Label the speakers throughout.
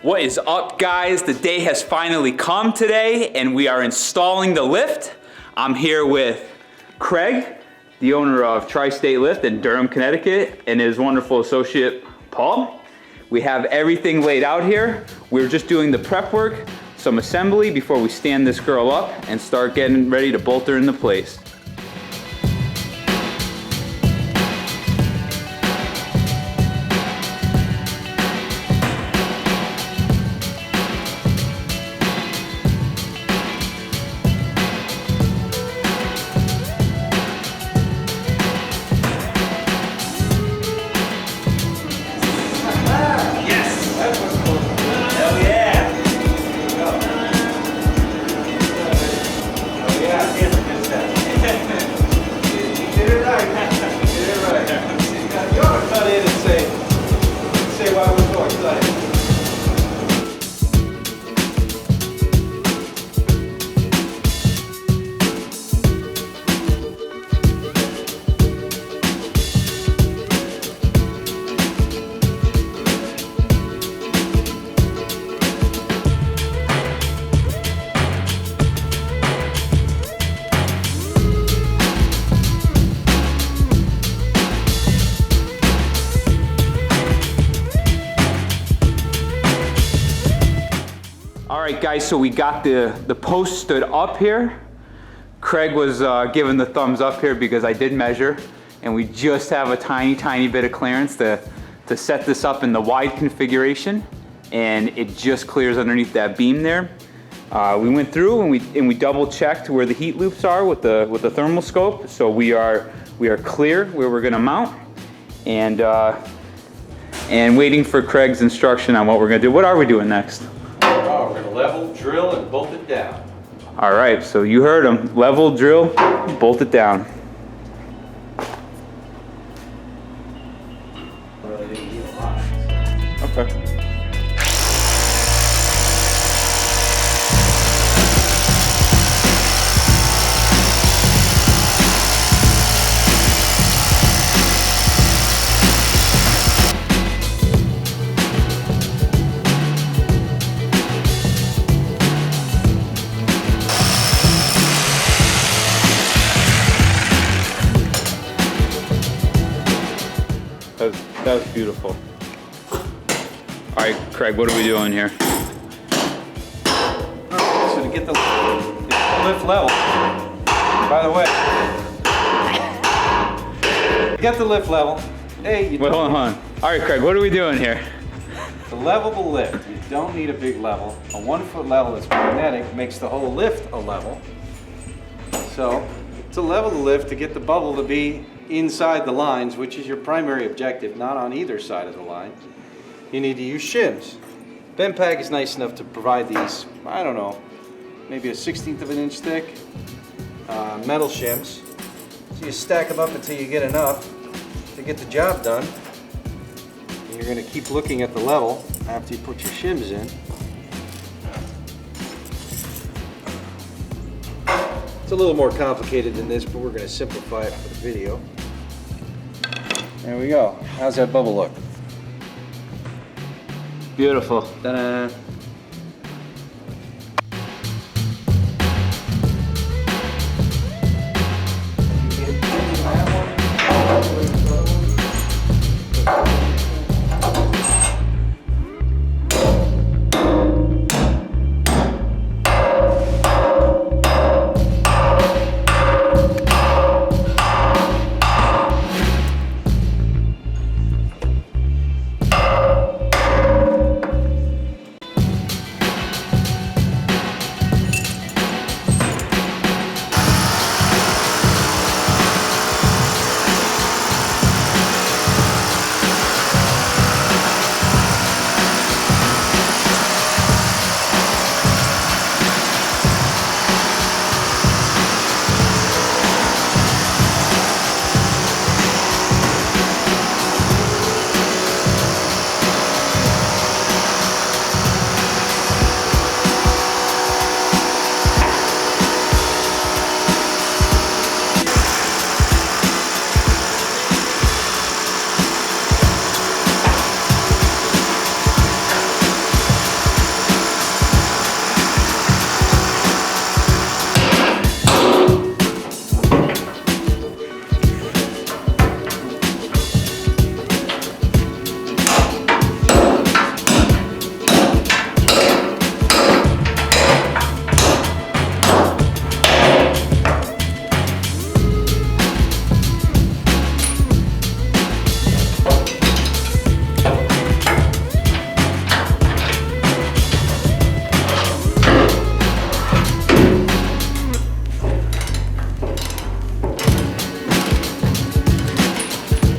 Speaker 1: What is up, guys? The day has finally come today and we are installing the lift. I'm here with Craig, the owner of Tri-State Lift in Durham, Connecticut, and his wonderful associate, Paul. We have everything laid out here. We're just doing the prep work, some assembly before we stand this girl up and start getting ready to bolt her into place. Alright guys, so we got the post stood up here. Craig was giving the thumbs up here because I did measure, and we just have a tiny bit of clearance to set this up in the wide configuration, and it just clears underneath that beam there. We went through and we double checked where the heat loops are with the thermal scope, so we are clear where we're going to mount, and waiting for Craig's instruction on what we're going to do. What are we doing next?
Speaker 2: We're going to level, drill, and bolt it down.
Speaker 1: All right, so you heard him. Level, drill, bolt it down. Okay. That was beautiful. All right, Craig, what are we doing here?
Speaker 2: So to get the lift level, by the way, get the lift level. Hey,
Speaker 1: Wait, hold on. All right, Craig, what are we doing here?
Speaker 2: To level the lift, you don't need a big level. A 1 foot level that's magnetic makes the whole lift a level. So to level the lift, to get the bubble to be inside the lines, which is your primary objective, not on either side of the line, you need to use shims. Bempag is nice enough to provide these, I don't know, maybe a 1/16 of an inch thick metal shims. So you stack them up until you get enough to get the job done. And you're going to keep looking at the level after you put your shims in. It's a little more complicated than this, but we're going to simplify it for the video. There we go. How's that bubble look?
Speaker 1: Beautiful.
Speaker 2: Ta-da!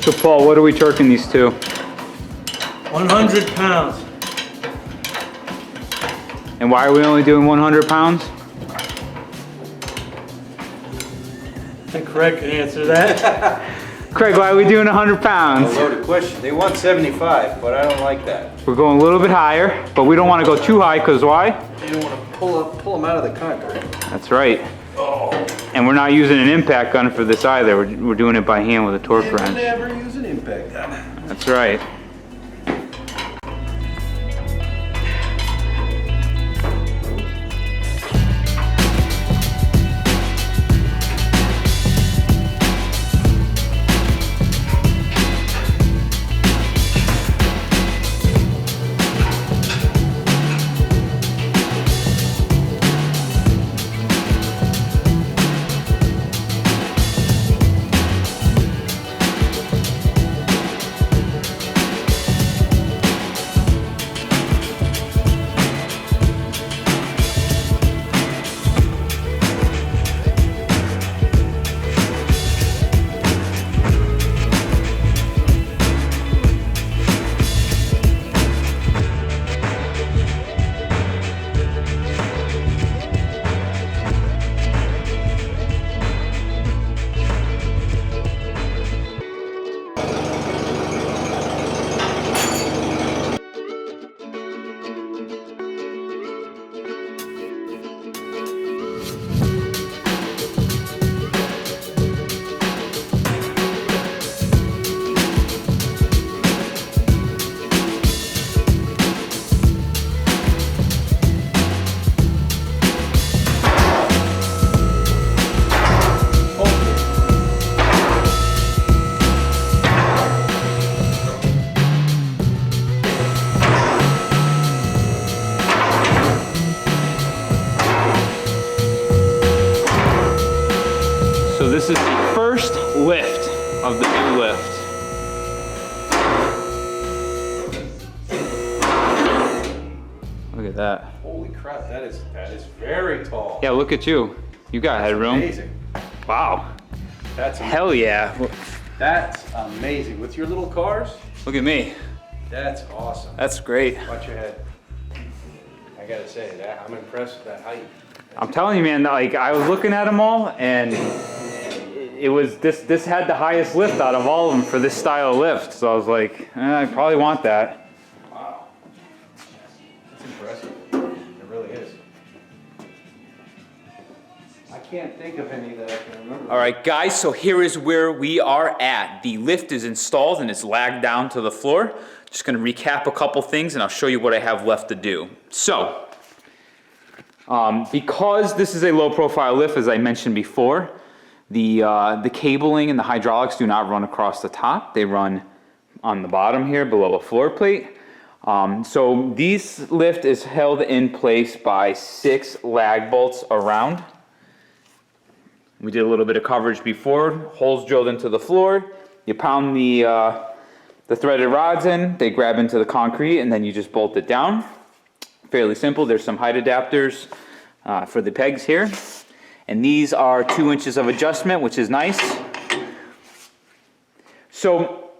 Speaker 1: So Paul, what are we torquing these to?
Speaker 3: 100 pounds.
Speaker 1: And why are we only doing 100 pounds?
Speaker 3: I think Craig can answer that.
Speaker 1: Craig, why are we doing 100 pounds?
Speaker 2: A loaded question. They want 75, but I don't like that.
Speaker 1: We're going a little bit higher, but we don't want to go too high, because why?
Speaker 2: You don't want to pull them out of the concrete.
Speaker 1: That's right. And we're not using an impact gun for this either. We're doing it by hand with a torque wrench.
Speaker 2: Never use an impact gun.
Speaker 1: That's right. So this is the first lift of the new lift. Look at that.
Speaker 2: Holy crap, that is very tall.
Speaker 1: Yeah, look at you. You got headroom.
Speaker 2: Amazing.
Speaker 1: Wow.
Speaker 2: That's
Speaker 1: Hell yeah.
Speaker 2: That's amazing. With your little cars,
Speaker 1: Look at me.
Speaker 2: that's awesome.
Speaker 1: That's great.
Speaker 2: Watch your head. I gotta say that I'm impressed with that height.
Speaker 1: I'm telling you, man, like I was looking at them all and it was this had the highest lift out of all of them for this style of lift. So I was like, I probably want that.
Speaker 2: Wow. That's impressive. It really is. I can't think of any that I can remember.
Speaker 1: All right, guys, so here is where we are at. The lift is installed and it's lagged down to the floor. Just gonna recap a couple things and I'll show you what I have left to do. So, because this is a low profile lift, as I mentioned before, the cabling and the hydraulics do not run across the top. They run on the bottom here below a floor plate. So this lift is held in place by 6 lag bolts around. We did a little bit of coverage before, holes drilled into the floor. You pound the threaded rods in, they grab into the concrete, and then you just bolt it down. Fairly simple. There's some height adapters for the pegs here. And these are 2 inches of adjustment, which is nice. So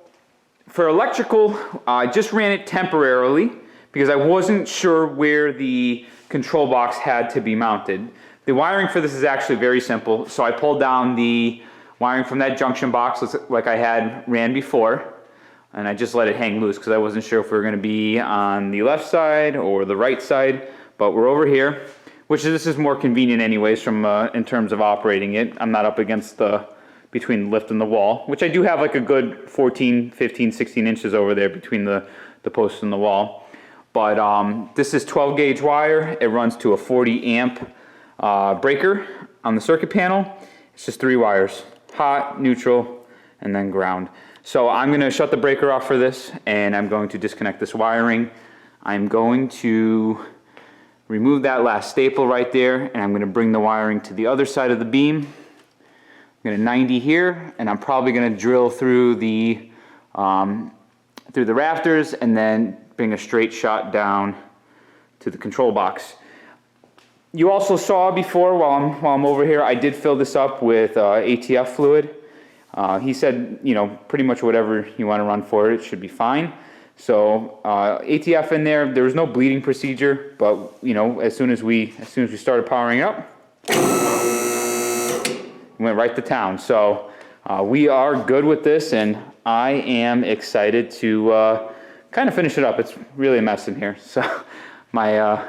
Speaker 1: for electrical, I just ran it temporarily because I wasn't sure where the control box had to be mounted. The wiring for this is actually very simple. So I pulled down the wiring from that junction box like I had ran before, and I just let it hang loose because I wasn't sure if we were going to be on the left side or the right side, but we're over here, which this is more convenient anyways from in terms of operating it. I'm not up against between the lift and the wall, which I do have like a good 14, 15, 16 inches over there between the post and the wall. But this is 12 gauge wire. It runs to a 40 amp breaker on the circuit panel. It's just 3 wires, hot, neutral, and then ground. So I'm gonna shut the breaker off for this and I'm going to disconnect this wiring. I'm going to remove that last staple right there and I'm gonna bring the wiring to the other side of the beam. I'm gonna 90 here and I'm probably gonna drill through the rafters and then bring a straight shot down to the control box. You also saw before while I'm over here, I did fill this up with ATF fluid. He said, you know, pretty much whatever you want to run for it should be fine. So ATF in there. There was no bleeding procedure, but you know, as soon as we started powering up, we went right to town. So we are good with this, and I am excited to kind of finish it up. It's really a mess in here, so my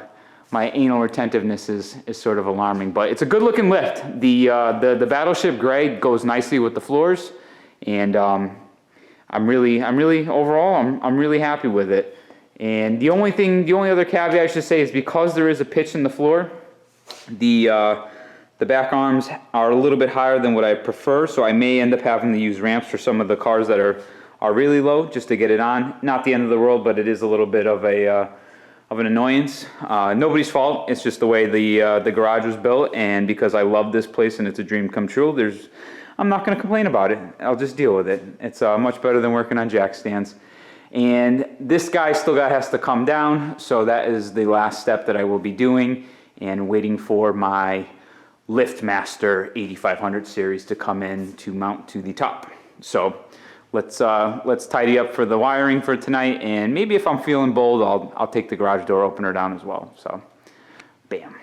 Speaker 1: anal retentiveness is sort of alarming, but it's a good looking lift. The Battleship Gray goes nicely with the floors, and I'm really overall I'm really happy with it. And the only other caveat I should say is because there is a pitch in the floor, the back arms are a little bit higher than what I prefer, so I may end up having to use ramps for some of the cars that are really low just to get it on. Not the end of the world, but it is a little bit of an annoyance. Nobody's fault. It's just the way the garage was built, and because I love this place and it's a dream come true, I'm not going to complain about it. I'll just deal with it. It's much better than working on jack stands. And this guy still has to come down, so that is the last step that I will be doing, and waiting for my LiftMaster 8500 series to come in to mount to the top. So let's tidy up for the wiring for tonight, and maybe if I'm feeling bold, I'll take the garage door opener down as well. So, bam.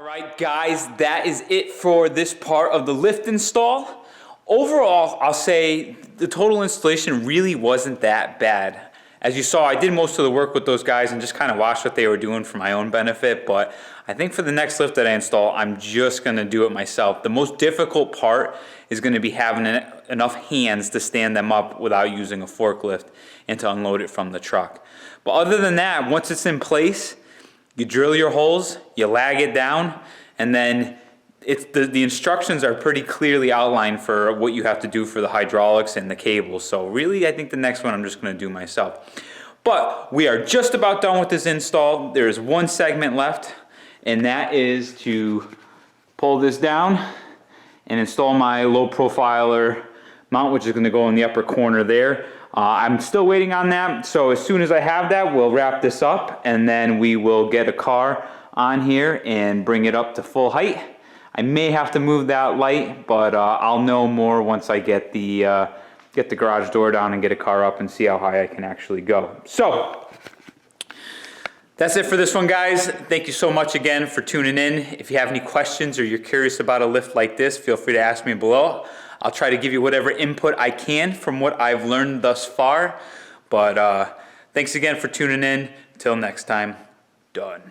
Speaker 1: All right, guys, that is it for this part of the lift install. Overall, I'll say the total installation really wasn't that bad. As you saw, I did most of the work with those guys and just kind of watched what they were doing for my own benefit, but I think for the next lift that I install, I'm just gonna do it myself. The most difficult part is gonna be having enough hands to stand them up without using a forklift and to unload it from the truck. But other than that, once it's in place, you drill your holes, you lag it down, and then the instructions are pretty clearly outlined for what you have to do for the hydraulics and the cables. So really, I think the next one I'm just gonna do myself. But we are just about done with this install. There is one segment left, and that is to pull this down and install my low profiler mount, which is gonna go in the upper corner there. I'm still waiting on that, so as soon as I have that, we'll wrap this up, and then we will get a car on here and bring it up to full height. I may have to move that light, but I'll know more once I get the garage door down and get a car up and see how high I can actually go. So that's it for this one, guys. Thank you so much again for tuning in. If you have any questions or you're curious about a lift like this, feel free to ask me below. I'll try to give you whatever input I can from what I've learned thus far. But thanks again for tuning in. Till next time, done.